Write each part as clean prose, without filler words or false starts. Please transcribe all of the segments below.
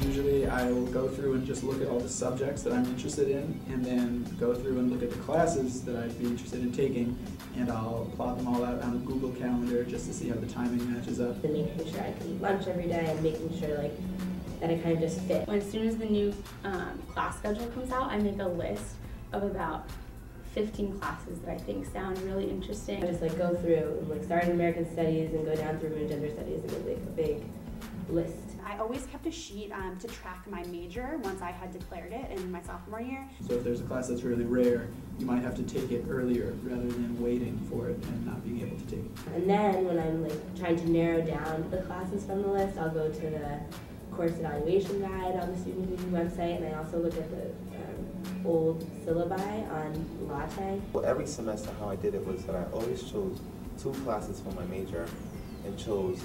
Usually I will go through and just look at all the subjects that I'm interested in, and then go through and look at the classes that I'd be interested in taking, and I'll plot them all out on a Google Calendar just to see how the timing matches up. And making sure I can eat lunch every day and making sure like that it kind of just fits. As soon as the new class schedule comes out, I make a list of about 15 classes that I think sound really interesting. I just like go through, like start in American Studies and go down through gender studies and make like a big list. I always kept a sheet to track my major once I had declared it in my sophomore year. So if there's a class that's really rare, you might have to take it earlier rather than waiting for it and not being able to take it. And then when I'm like trying to narrow down the classes from the list, I'll go to the course evaluation guide on the Student Union website, and I also look at the old syllabi on Latte. Well, every semester how I did it was that I always chose 2 classes for my major and chose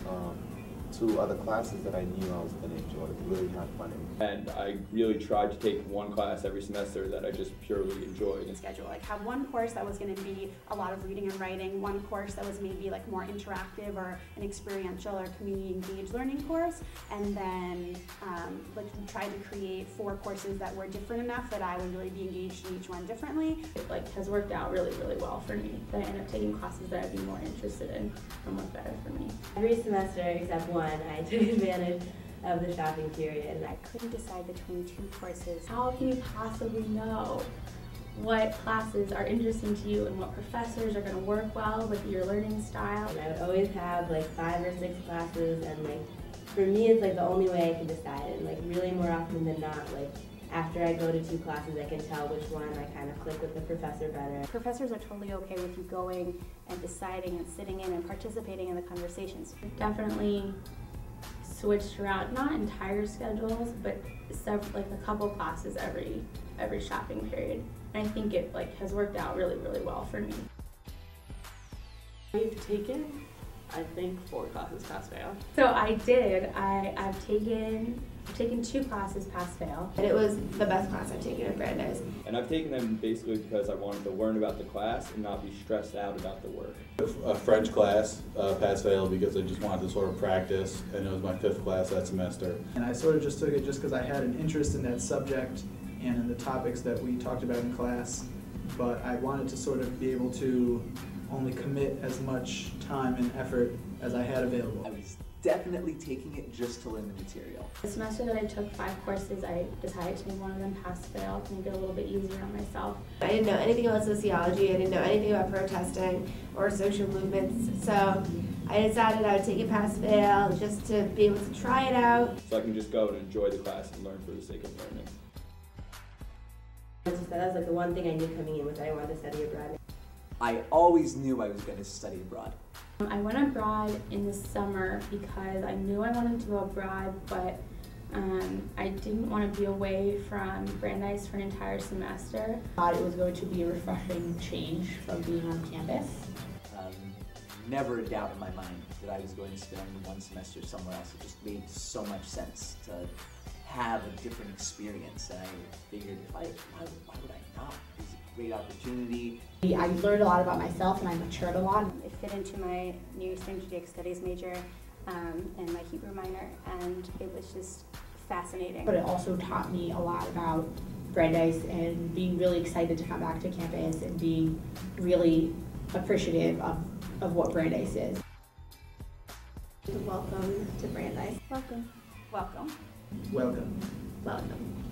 2 other classes that I knew I was going to enjoy, to really have fun in. And I really tried to take one class every semester that I just purely enjoyed. Schedule, like have one course that was going to be a lot of reading and writing, one course that was maybe like more interactive or an experiential or community engaged learning course, and then like try to create 4 courses that were different enough that I would really be engaged in each one differently. It like has worked out really, really well for me. That I end up taking classes that I'd be more interested in and work better for me. Every semester except one, I took advantage of the shopping period. And I couldn't decide between 2 courses. How can you possibly know what classes are interesting to you and what professors are going to work well with your learning style? And I would always have like 5 or 6 classes, and like for me it's like the only way I can decide. And like really more often than not, like after I go to 2 classes, I can tell which one I kind of click with the professor better. Professors are totally okay with you going and deciding and sitting in and participating in the conversations. Definitely switched around, not entire schedules, but like a couple classes every shopping period. And I think it like has worked out really, really well for me. I've taken, I think, 4 classes pass-fail. So I did. I've taken 2 classes pass-fail. And it was the best class I've taken at Brandeis. And I've taken them basically because I wanted to learn about the class and not be stressed out about the work. A French class, pass-fail, because I just wanted to sort of practice, and it was my 5th class that semester. And I sort of just took it just because I had an interest in that subject and in the topics that we talked about in class, but I wanted to sort of be able to only commit as much time and effort as I had available. I was definitely taking it just to learn the material. The semester that I took 5 courses, I decided to make one of them pass-fail to make it a little bit easier on myself. I didn't know anything about sociology, I didn't know anything about protesting or social movements, so I decided I would take it pass-fail just to be able to try it out. So I can just go and enjoy the class and learn for the sake of learning. That was like the one thing I knew coming in, was I wanted to study abroad. I always knew I was going to study abroad. I went abroad in the summer because I knew I wanted to go abroad, but I didn't want to be away from Brandeis for an entire semester. I thought it was going to be a refreshing change from being on campus. Never a doubt in my mind that I was going to spend 1 semester somewhere else. It just made so much sense to have a different experience, and I figured, why would I not? It was a great opportunity. I learned a lot about myself and I matured a lot. It fit into my Near Eastern Judaic Studies major and my Hebrew minor, and it was just fascinating. But it also taught me a lot about Brandeis and being really excited to come back to campus and being really appreciative of what Brandeis is. Welcome to Brandeis. Welcome. Welcome. Welcome. Welcome.